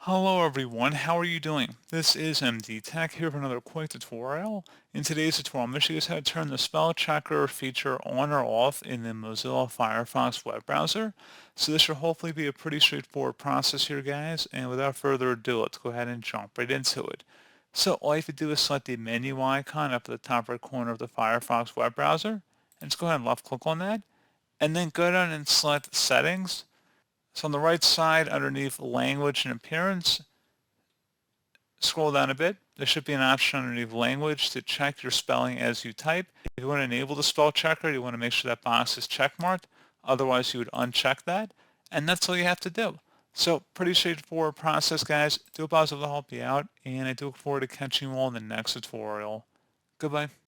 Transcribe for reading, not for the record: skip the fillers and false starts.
Hello everyone, how are you doing? This is MD Tech here for another quick tutorial. In today's tutorial, I'm going to show you guys how to turn the spell checker feature on or off in the Mozilla Firefox web browser. So this should hopefully be a pretty straightforward process here, guys. And without further ado, let's go ahead and jump right into it. So all you have to do is select the menu icon up at the top right corner of the Firefox web browser. And just go ahead and left click on that. And then go down and select Settings. So on the right side underneath Language and Appearance, scroll down a bit. There should be an option underneath Language to check your spelling as you type. If you want to enable the spell checker, you want to make sure that box is checkmarked. Otherwise, you would uncheck that. And that's all you have to do. So pretty straightforward process, guys. Do hope I was able to help you out, and I do look forward to catching you all in the next tutorial. Goodbye.